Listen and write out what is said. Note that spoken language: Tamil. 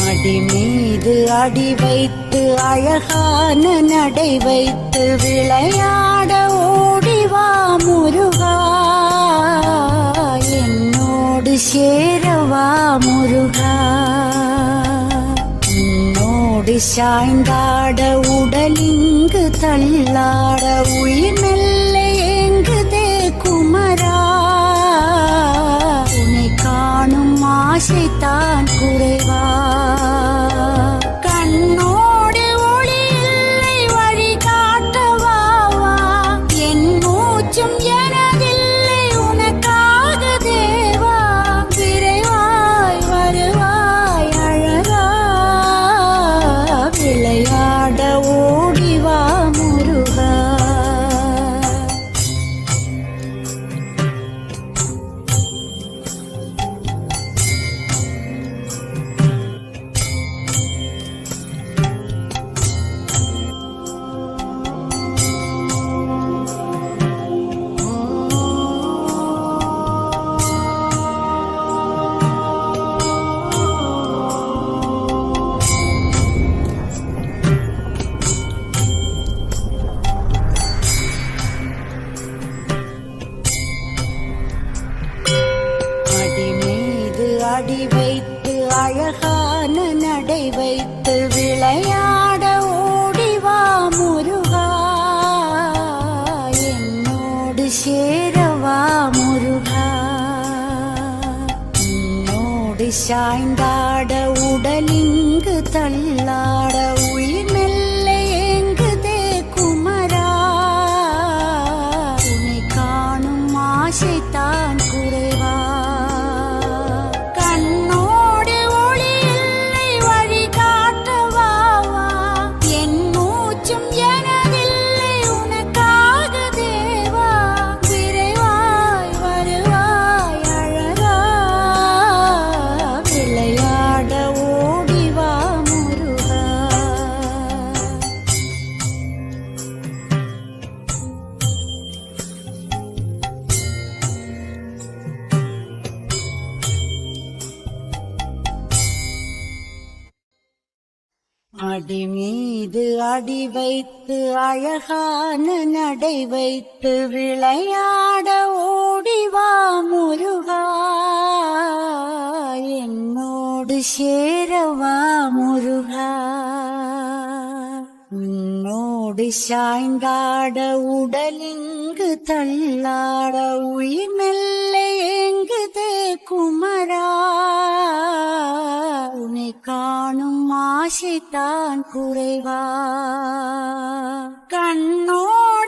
அடி மீது அடி வைத்து அழகான நடை வைத்து விளையாட ஓடிவா முருகா, என்னோடு சேரவா முருகா. உன்னோடு சாய்ந்தாட உடலிங்கு தள்ளாட உயிர் மெல்ல ஏங்குதே குமரா, உன்னை காணும் ஆசைத்தான் குறைவா. கண்ணோடு ஒளி இல்லை வழி காட்டவா, என் மூச்சும் எனதில்லை உனக்காக தேவா. விரைவாய் வருவாய் அழகா, விளையாட ஓடிவா முருகா. அடி வைத்து அழகான நடை வைத்து விளையாட ஓடிவா முருகா, என்னோடு சேரவா முருகா. உன்னோடு சாய்ந்தாட உடலிங்கு தள்ளாட உயிர் மெல்ல ஏங்குதே குமரா, உன்னை காணும் ஆசைத்தான் குறைவா. அடி மீது அடி வைத்து அழகான நடை வைத்து விளையாட ஓடிவா முருகா, என்னோடு சேரவா முருகா. உன்னோடு சாய்ந்தாட உடலிங்கு தள்ளாட உயிர் மெல்ல ஏங்குதே குமரா, உன்னை காணும் ஆசைத்தான் குறைவா. கண்ணோடு